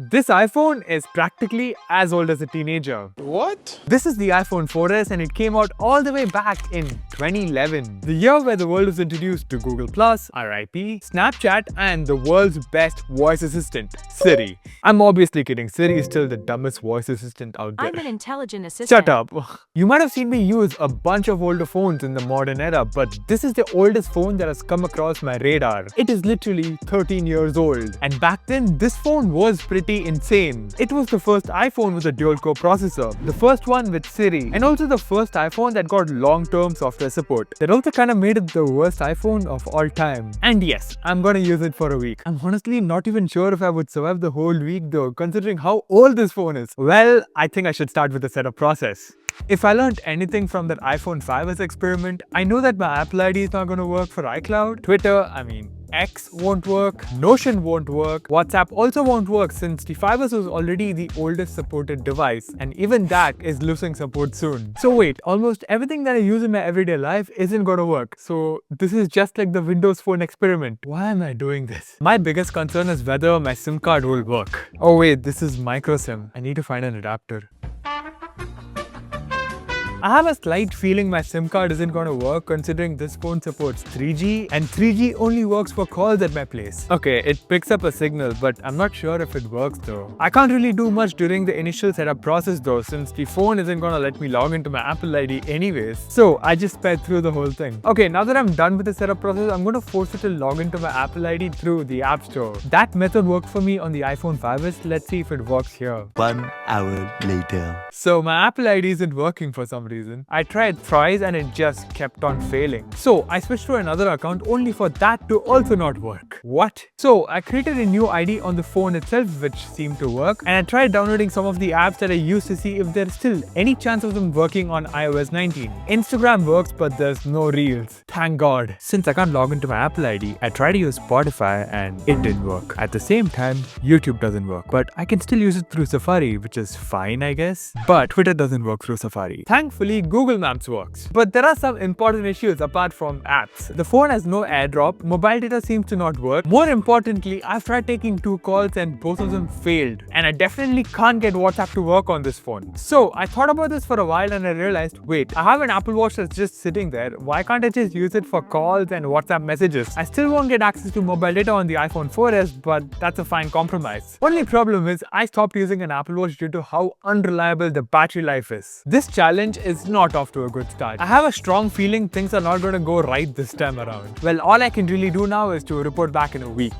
This iPhone is practically as old as a teenager. What? This is the iPhone 4S and it came out all the way back in 2011. The year where the world was introduced to Google+, RIP, Snapchat and the world's best voice assistant, Siri. I'm obviously kidding, Siri is still the dumbest voice assistant out there. I'm an intelligent assistant. Shut up. You might have seen me use a bunch of older phones in the modern era, but this is the oldest phone that has come across my radar. It is literally 13 years old. And back then, this phone was pretty insane. It was the first iPhone with a dual-core processor, the first one with Siri, and also the first iPhone that got long-term software support. That also kind of made it the worst iPhone of all time. And yes, I'm gonna use it for a week. I'm honestly not even sure if I would survive the whole week though, considering how old this phone is. Well, I think I should start with the setup process. If I learned anything from that iPhone 5S experiment, I know that my Apple ID is not going to work for iCloud, Twitter, X won't work, Notion won't work, WhatsApp also won't work since the 5S was already the oldest supported device and even that is losing support soon. So wait, almost everything that I use in my everyday life isn't gonna work. So this is just like the Windows Phone experiment. Why am I doing this? My biggest concern is whether my SIM card will work. Oh wait, this is micro SIM. I need to find an adapter. I have a slight feeling my SIM card isn't gonna work considering this phone supports 3G and 3G only works for calls at my place. Okay, it picks up a signal, but I'm not sure if it works though. I can't really do much during the initial setup process though, since the phone isn't gonna let me log into my Apple ID anyways. So I just sped through the whole thing. Okay, now that I'm done with the setup process, I'm gonna force it to log into my Apple ID through the App Store. That method worked for me on the iPhone 5S. Let's see if it works here. 1 hour later. So my Apple ID isn't working for some reason. I tried thrice and it just kept on failing. So I switched to another account only for that to also not work. What? So I created a new ID on the phone itself which seemed to work and I tried downloading some of the apps that I used to see if there's still any chance of them working on iOS 19. Instagram works but there's no Reels. Thank God. Since I can't log into my Apple ID, I tried to use Spotify and it didn't work. At the same time, YouTube doesn't work, but I can still use it through Safari, which is fine I guess. But Twitter doesn't work through Safari. Thankfully, Google Maps works. But there are some important issues apart from apps. The phone has no AirDrop, mobile data seems to not work. More importantly, I've tried taking 2 calls and both of them failed. And I definitely can't get WhatsApp to work on this phone. So I thought about this for a while and I realized, wait, I have an Apple Watch that's just sitting there. Why can't I just use it for calls and WhatsApp messages? I still won't get access to mobile data on the iPhone 4S, but that's a fine compromise. Only problem is I stopped using an Apple Watch due to how unreliable the battery life is. This challenge is not off to a good start. I have a strong feeling things are not going to go right this time around. Well, all I can really do now is to report back in a week.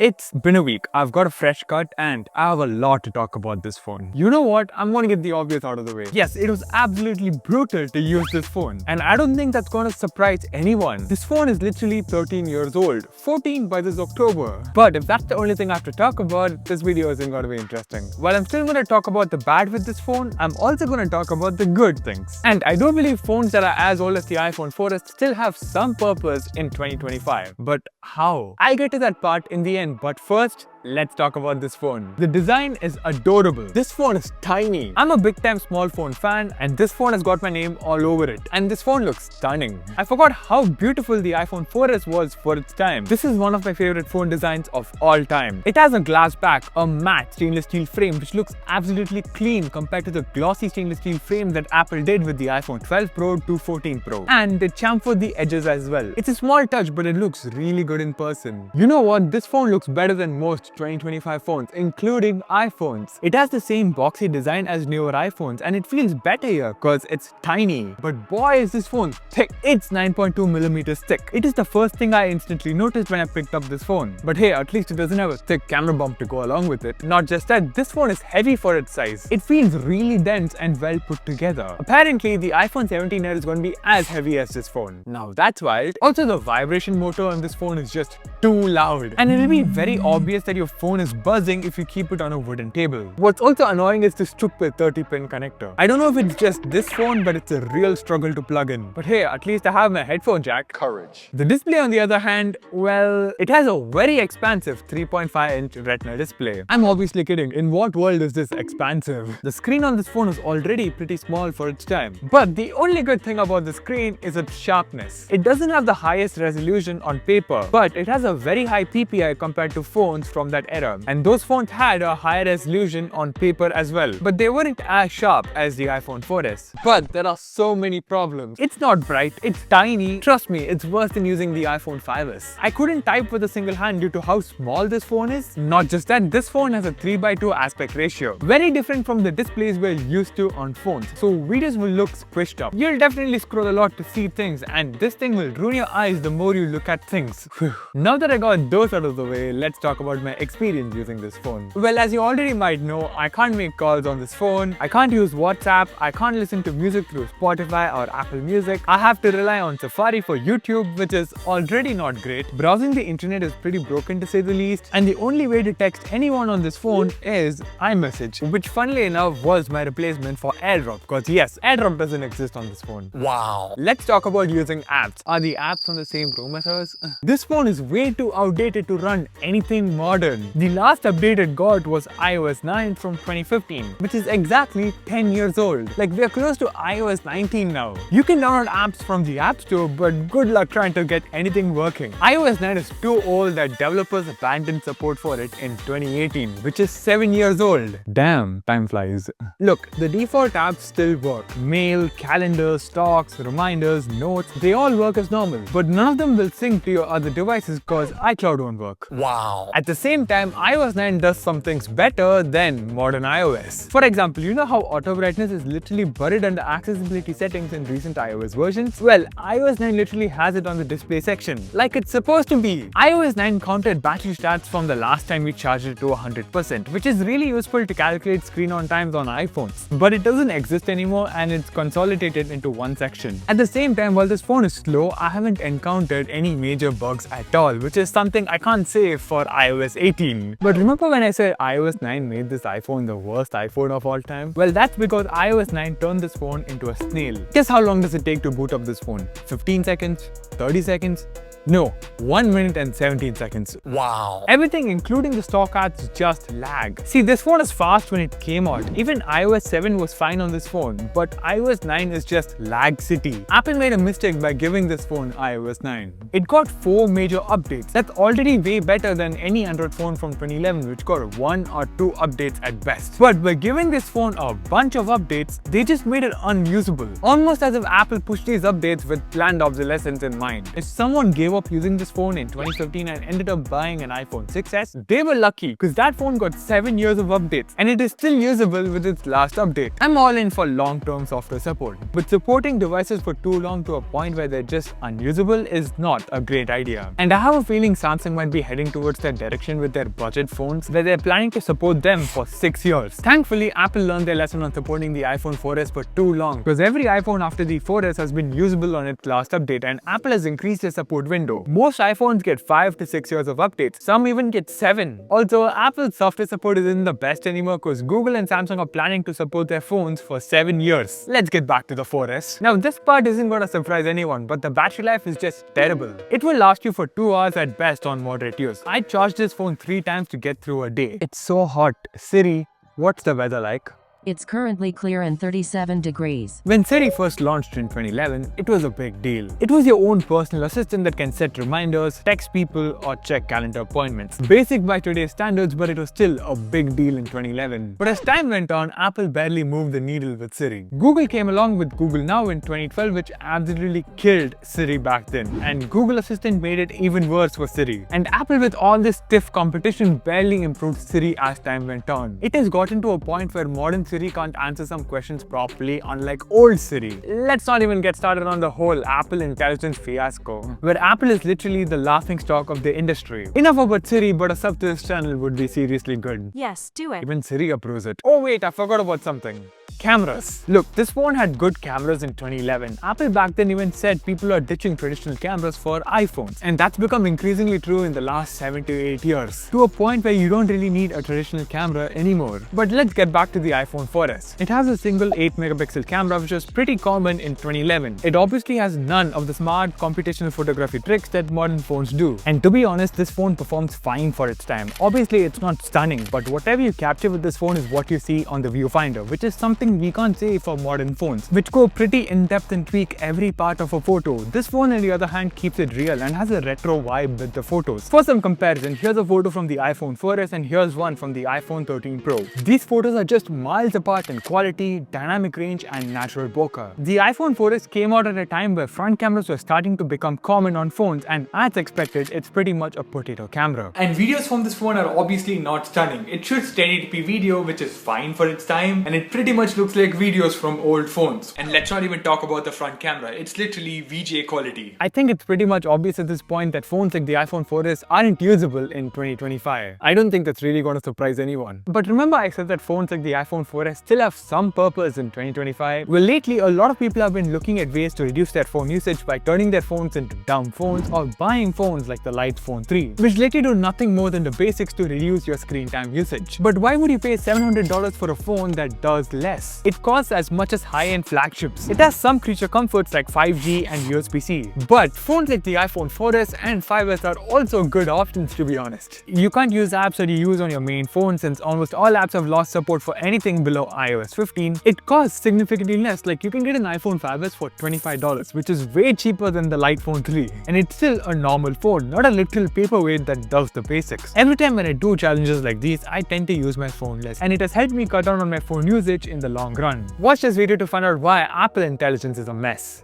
It's been a week, I've got a fresh cut and I have a lot to talk about this phone. You know what, I'm gonna get the obvious out of the way. Yes, it was absolutely brutal to use this phone and I don't think that's gonna surprise anyone. This phone is literally 13 years old, 14 by this October. But if that's the only thing I have to talk about, this video isn't gonna be interesting. While I'm still gonna talk about the bad with this phone, I'm also gonna talk about the good things. And I do believe phones that are as old as the iPhone 4S still have some purpose in 2025. But how? I'll get to that part in the end. But first, let's talk about this phone. The design is adorable. This phone is tiny. I'm a big time small phone fan and this phone has got my name all over it. And this phone looks stunning. I forgot how beautiful the iPhone 4S was for its time. This is one of my favorite phone designs of all time. It has a glass back, a matte stainless steel frame which looks absolutely clean compared to the glossy stainless steel frame that Apple did with the iPhone 12 Pro to 14 Pro. And they chamfered the edges as well. It's a small touch but it looks really good in person. You know what? This phone looks better than most 2025 phones, including iPhones. It has the same boxy design as newer iPhones and it feels better here because it's tiny. But boy is this phone thick. It's 9.2mm thick. It is the first thing I instantly noticed when I picked up this phone. But hey, at least it doesn't have a thick camera bump to go along with it. Not just that, this phone is heavy for its size. It feels really dense and well put together. Apparently, the iPhone 17 Air is going to be as heavy as this phone. Now that's wild. Also, the vibration motor on this phone is just too loud. And it will be very obvious that you your phone is buzzing if you keep it on a wooden table. What's also annoying is the stupid 30-pin connector. I don't know if it's just this phone, but it's a real struggle to plug in. But hey, at least I have my headphone jack. Courage. The display on the other hand, well, it has a very expansive 3.5-inch retina display. I'm obviously kidding. In what world is this expansive? The screen on this phone is already pretty small for its time. But the only good thing about the screen is its sharpness. It doesn't have the highest resolution on paper, but it has a very high PPI compared to phones from that era. And those phones had a higher resolution on paper as well, but they weren't as sharp as the iPhone 4S. But there are so many problems. It's not bright, it's tiny. Trust me, it's worse than using the iPhone 5S. I couldn't type with a single hand due to how small this phone is. Not just that, this phone has a 3:2 aspect ratio. Very different from the displays we're used to on phones. So videos will look squished up. You'll definitely scroll a lot to see things, and this thing will ruin your eyes the more you look at things. Now that I got those out of the way, let's talk about my experience using this phone. Well, as you already might know, I can't make calls on this phone. I can't use WhatsApp. I can't listen to music through Spotify or Apple Music. I have to rely on Safari for YouTube, which is already not great. Browsing the internet is pretty broken to say the least. And the only way to text anyone on this phone is iMessage, which funnily enough was my replacement for AirDrop, because yes, AirDrop doesn't exist on this phone. Wow. Let's talk about using apps. Are the apps on the same room as ours? This phone is way too outdated to run anything modern. The last update it got was iOS 9 from 2015, which is exactly 10 years old. Like, we are close to iOS 19 now. You can download apps from the App Store, but good luck trying to get anything working. iOS 9 is too old that developers abandoned support for it in 2018, which is 7 years old. Damn, time flies. Look, the default apps still work. Mail, calendars, stocks, reminders, notes, they all work as normal. But none of them will sync to your other devices because iCloud won't work. Wow. At the same time, iOS 9 does some things better than modern iOS. For example, you know how auto brightness is literally buried under accessibility settings in recent iOS versions? Well, iOS 9 literally has it on the display section, like it's supposed to be. iOS 9 counted battery stats from the last time we charged it to 100%, which is really useful to calculate screen on times on iPhones. But it doesn't exist anymore and it's consolidated into one section. At the same time, while this phone is slow, I haven't encountered any major bugs at all, which is something I can't say for iOS 18. But remember when I said iOS 9 made this iPhone the worst iPhone of all time? Well, that's because iOS 9 turned this phone into a snail. Guess how long does it take to boot up this phone? 15 seconds? 30 seconds? No, 1 minute and 17 seconds. Wow. Everything including the stock apps just lag. See, this phone is fast when it came out. Even iOS 7 was fine on this phone, but iOS 9 is just lag city. Apple made a mistake by giving this phone iOS 9. It got 4 major updates. That's already way better than any Android phone from 2011, which got 1 or 2 updates at best. But by giving this phone a bunch of updates, they just made it unusable. Almost as if Apple pushed these updates with planned obsolescence in mind. If someone gave up using this phone in 2015 and ended up buying an iPhone 6s, they were lucky because that phone got 7 years of updates and it is still usable with its last update. I'm all in for long-term software support, but supporting devices for too long to a point where they're just unusable is not a great idea. And I have a feeling Samsung might be heading towards that direction with their budget phones, where they're planning to support them for 6 years. Thankfully, Apple learned their lesson on supporting the iPhone 4S for too long, because every iPhone after the 4S has been usable on its last update, and Apple has increased their support window. Most iPhones get 5 to 6 years of updates, some even get 7. Also, Apple's software support isn't the best anymore because Google and Samsung are planning to support their phones for 7 years. Let's get back to the 4S. Now, this part isn't going to surprise anyone, but the battery life is just terrible. It will last you for 2 hours at best on moderate use. I charged this phone 3 times to get through a day. It's so hot. Siri, what's the weather like? It's currently clear and 37 degrees. When Siri first launched in 2011, it was a big deal. It was your own personal assistant that can set reminders, text people, or check calendar appointments. Basic by today's standards, but it was still a big deal in 2011. But as time went on, Apple barely moved the needle with Siri. Google came along with Google Now in 2012, which absolutely killed Siri back then. And Google Assistant made it even worse for Siri. And Apple, with all this stiff competition, barely improved Siri as time went on. It has gotten to a point where modern Siri can't answer some questions properly, unlike old Siri. Let's not even get started on the whole Apple intelligence fiasco, where Apple is literally the laughingstock of the industry. Enough about Siri, but a sub to this channel would be seriously good. Yes, do it. Even Siri approves it. Oh wait, I forgot about something. cameras. Look, this phone had good cameras in 2011. Apple back then even said people are ditching traditional cameras for iPhones. And that's become increasingly true in the last 7 to 8 years, to a point where you don't really need a traditional camera anymore. But let's get back to the iPhone 4S. It has a single 8 megapixel camera, which was pretty common in 2011. It obviously has none of the smart computational photography tricks that modern phones do. And to be honest, this phone performs fine for its time. Obviously, it's not stunning, but whatever you capture with this phone is what you see on the viewfinder, which is something we can't say for modern phones, which go pretty in-depth and tweak every part of a photo. This phone, on the other hand, keeps it real and has a retro vibe with the photos. For some comparison, here's a photo from the iPhone 4S and here's one from the iPhone 13 Pro. These photos are just miles apart in quality, dynamic range, and natural bokeh. The iPhone 4S came out at a time where front cameras were starting to become common on phones, and as expected, it's pretty much a potato camera. And videos from this phone are obviously not stunning. It shoots 1080p video, which is fine for its time, and it pretty much looks like videos from old phones. And let's not even talk about the front camera. It's literally VGA quality. I think it's pretty much obvious at this point that phones like the iPhone 4S aren't usable in 2025. I don't think that's really going to surprise anyone. But remember I said that phones like the iPhone 4S still have some purpose in 2025? Well, lately a lot of people have been looking at ways to reduce their phone usage by turning their phones into dumb phones or buying phones like the Lite Phone 3, which let you do nothing more than the basics to reduce your screen time usage. But why would you pay $700 for a phone that does less? It costs as much as high-end flagships. It has some creature comforts like 5G and USB-C. But phones like the iPhone 4S and 5S are also good options, to be honest. You can't use apps that you use on your main phone since almost all apps have lost support for anything below iOS 15. It costs significantly less, like you can get an iPhone 5S for $25, which is way cheaper than the Lite Phone 3. And it's still a normal phone, not a little paperweight that does the basics. Every time when I do challenges like these, I tend to use my phone less, and it has helped me cut down on my phone usage in the long run. Watch this video to find out why Apple intelligence is a mess.